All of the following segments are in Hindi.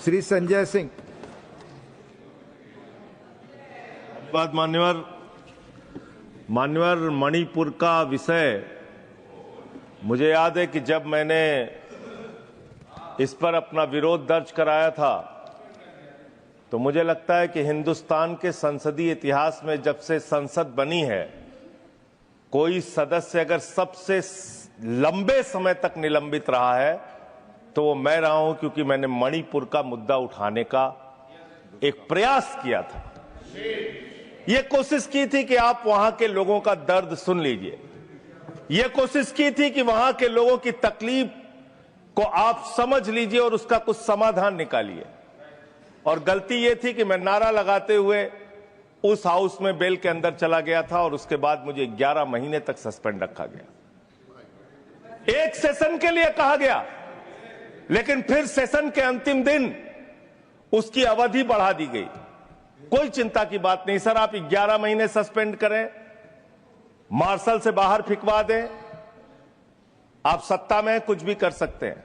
श्री संजय सिंह। बात मान्यवर मणिपुर का विषय, मुझे याद है कि जब मैंने इस पर अपना विरोध दर्ज कराया था तो मुझे लगता है कि हिंदुस्तान के संसदीय इतिहास में जब से संसद बनी है, कोई सदस्य अगर सबसे लंबे समय तक निलंबित रहा है तो वो मैं रहा हूं, क्योंकि मैंने मणिपुर का मुद्दा उठाने का एक प्रयास किया था। ये कोशिश की थी कि आप वहां के लोगों का दर्द सुन लीजिए, ये कोशिश की थी कि वहां के लोगों की तकलीफ को आप समझ लीजिए और उसका कुछ समाधान निकालिए। और गलती ये थी कि मैं नारा लगाते हुए उस हाउस में बेल के अंदर चला गया था और उसके बाद मुझे 11 महीने तक सस्पेंड रखा गया। एक सेशन के लिए कहा गया, लेकिन फिर सेशन के अंतिम दिन उसकी अवधि बढ़ा दी गई। कोई चिंता की बात नहीं सर, आप 11 महीने सस्पेंड करें, मार्शल से बाहर फिकवा दें, आप सत्ता में कुछ भी कर सकते हैं,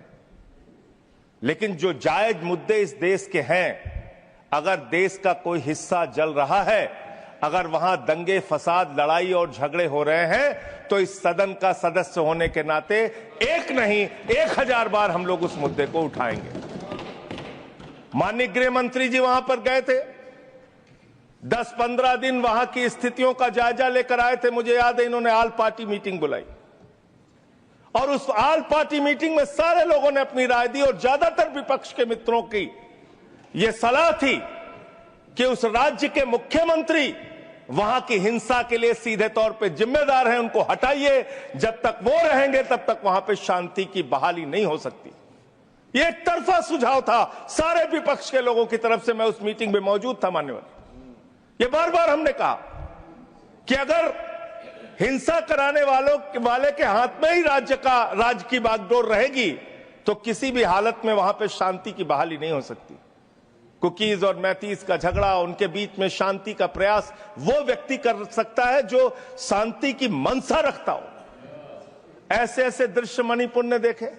लेकिन जो जायज मुद्दे इस देश के हैं, अगर देश का कोई हिस्सा जल रहा है, अगर वहां दंगे फसाद लड़ाई और झगड़े हो रहे हैं, तो इस सदन का सदस्य होने के नाते एक नहीं 1000 बार हम लोग उस मुद्दे को उठाएंगे। माननीय गृह मंत्री जी वहां पर गए थे, 10-15 दिन वहां की स्थितियों का जायजा लेकर आए थे। मुझे याद है इन्होंने ऑल पार्टी मीटिंग बुलाई और उस ऑल पार्टी मीटिंग में सारे लोगों ने अपनी राय दी और ज्यादातर विपक्ष के मित्रों की यह सलाह थी कि उस राज्य के मुख्यमंत्री वहां की हिंसा के लिए सीधे तौर पे जिम्मेदार हैं, उनको हटाइए। जब तक वो रहेंगे तब तक वहां पे शांति की बहाली नहीं हो सकती। यह एक तरफा सुझाव था सारे विपक्ष के लोगों की तरफ से। मैं उस मीटिंग में मौजूद था मान्यवर। ये बार बार हमने कहा कि अगर हिंसा कराने वाले के हाथ में ही राज्य की बागडोर रहेगी तो किसी भी हालत में वहां पे शांति की बहाली नहीं हो सकती। कुकीज और मैतीस का झगड़ा, उनके बीच में शांति का प्रयास वो व्यक्ति कर सकता है जो शांति की मंशा रखता हो। ऐसे ऐसे दृश्य मणिपुर ने देखे,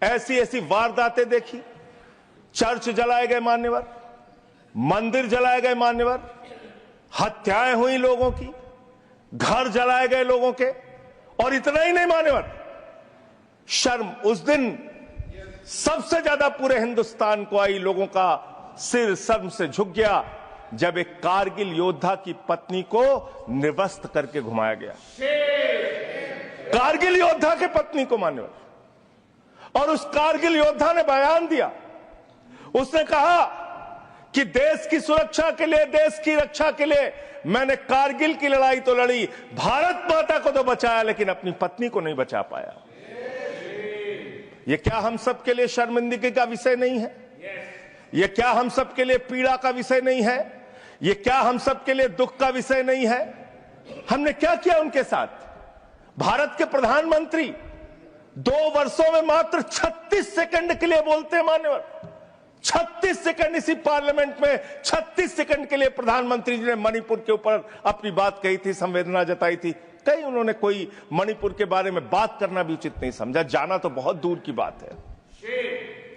ऐसी ऐसी वारदातें देखी। चर्च जलाए गए मान्यवर, मंदिर जलाए गए मान्यवर, हत्याएं हुई लोगों की, घर जलाए गए लोगों के। और इतना ही नहीं मान्यवर, शर्म उस दिन सबसे ज्यादा पूरे हिंदुस्तान को आई, लोगों का सिर शर्म से झुक गया जब एक कारगिल योद्धा की पत्नी को निर्वस्त्र करके घुमाया गया। कारगिल योद्धा के पत्नी को मान्यवर। और उस कारगिल योद्धा ने बयान दिया, उसने कहा कि देश की सुरक्षा के लिए, देश की रक्षा के लिए मैंने कारगिल की लड़ाई तो लड़ी, भारत माता को तो बचाया, लेकिन अपनी पत्नी को नहीं बचा पाया। यह क्या हम सबके लिए शर्मिंदगी का विषय नहीं है? यह क्या हम सबके लिए पीड़ा का विषय नहीं है? यह क्या हम सबके लिए दुख का विषय नहीं है? हमने क्या किया उनके साथ? भारत के प्रधानमंत्री 2 वर्षों में मात्र 36 सेकंड के लिए बोलते हैं मान्यवर। 36 सेकंड इसी पार्लियामेंट में 36 सेकंड के लिए प्रधानमंत्री जी ने मणिपुर के ऊपर अपनी बात कही थी, संवेदना जताई थी। कहीं उन्होंने कोई मणिपुर के बारे में बात करना भी उचित नहीं समझा। जाना तो बहुत दूर की बात है,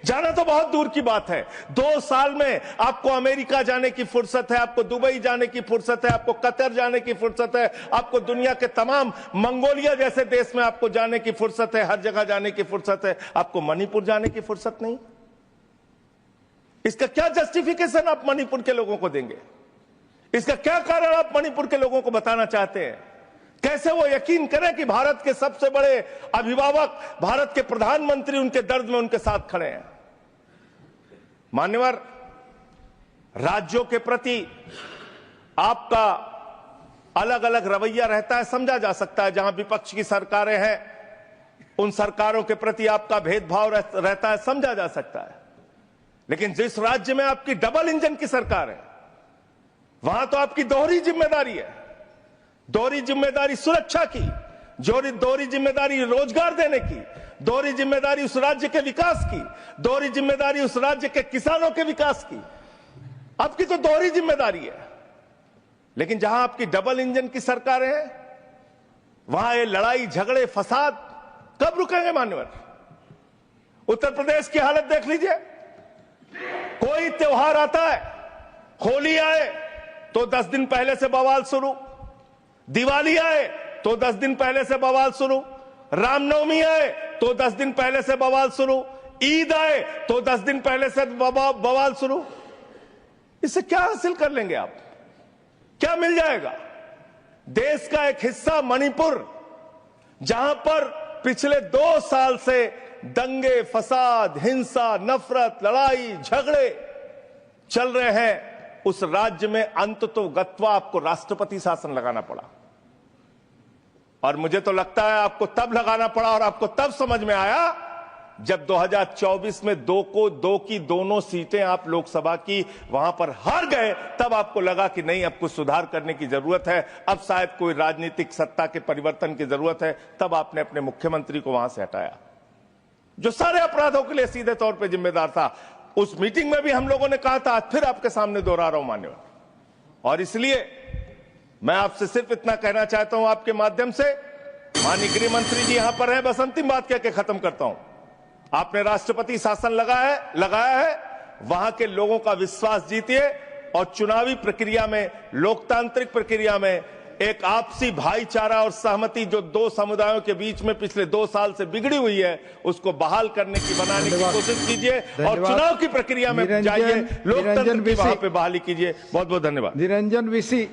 जाना तो बहुत दूर की बात है। 2 साल में आपको अमेरिका जाने की फुर्सत है, आपको दुबई जाने की फुर्सत है, आपको कतर जाने की फुर्सत है, आपको दुनिया के तमाम मंगोलिया जैसे देश में आपको जाने की फुर्सत है, हर जगह जाने की फुर्सत है। आपको मणिपुर जाने की फुर्सत नहीं। इसका क्या जस्टिफिकेशन आप मणिपुर के लोगों को देंगे? इसका क्या कारण आप मणिपुर के लोगों को बताना चाहते हैं? कैसे वो यकीन करें कि भारत के सबसे बड़े अभिभावक, भारत के प्रधानमंत्री उनके दर्द में उनके साथ खड़े हैं? मान्यवर, राज्यों के प्रति आपका अलग अलग रवैया रहता है, समझा जा सकता है। जहां विपक्ष की सरकारें हैं उन सरकारों के प्रति आपका भेदभाव रहता है, समझा जा सकता है। लेकिन जिस राज्य में आपकी डबल इंजन की सरकार है, वहां तो आपकी दोहरी जिम्मेदारी है। दोहरी जिम्मेदारी सुरक्षा की, दोहरी जिम्मेदारी रोजगार देने की, दोहरी जिम्मेदारी उस राज्य के विकास की, दोहरी जिम्मेदारी उस राज्य के किसानों के विकास की। आपकी तो दोहरी जिम्मेदारी है। लेकिन जहां आपकी डबल इंजन की सरकारें हैं, वहां ये लड़ाई झगड़े फसाद कब रुकेंगे मान्यवर? उत्तर प्रदेश की हालत देख लीजिए। कोई त्योहार आता है, होली आए तो 10 दिन पहले से बवाल शुरू, दिवाली आए तो 10 दिन पहले से बवाल शुरू, रामनवमी आए तो 10 दिन पहले से बवाल शुरू, ईद आए तो 10 दिन पहले से बवाल शुरू। इससे क्या हासिल कर लेंगे आप? क्या मिल जाएगा? देश का एक हिस्सा मणिपुर, जहां पर पिछले 2 साल से दंगे, फसाद, हिंसा, नफरत, लड़ाई, झगड़े चल रहे हैं, उस राज्य में अंततोगत्वा आपको राष्ट्रपति शासन लगाना पड़ा। और मुझे तो लगता है आपको तब लगाना पड़ा और आपको तब समझ में आया जब 2024 में 2 की दोनों सीटें आप लोकसभा की वहां पर हार गए, तब आपको लगा कि नहीं, अब कुछ सुधार करने की जरूरत है, अब शायद कोई राजनीतिक सत्ता के परिवर्तन की जरूरत है। तब आपने अपने मुख्यमंत्री को वहां से हटाया, जो सारे अपराधों के लिए सीधे तौर पर जिम्मेदार था। उस मीटिंग में भी हम लोगों ने कहा था, आज फिर आपके सामने दोहरा रहा हूं मान्यवर। और इसलिए मैं आपसे सिर्फ इतना कहना चाहता हूं आपके माध्यम से, माननीय गृह मंत्री जी यहां पर हैं, बस अंतिम बात कह के खत्म करता हूं। आपने राष्ट्रपति शासन लगाया है, वहां के लोगों का विश्वास जीतिए और चुनावी प्रक्रिया में, लोकतांत्रिक प्रक्रिया में एक आपसी भाईचारा और सहमति जो 2 समुदायों के बीच में पिछले 2 साल से बिगड़ी हुई है, उसको बहाल करने की, बनाने की कोशिश कीजिए और चुनाव की प्रक्रिया में जाइए, लोकतंत्र की वहां पे बहाली कीजिए। बहुत बहुत धन्यवाद। निरंजन विसी।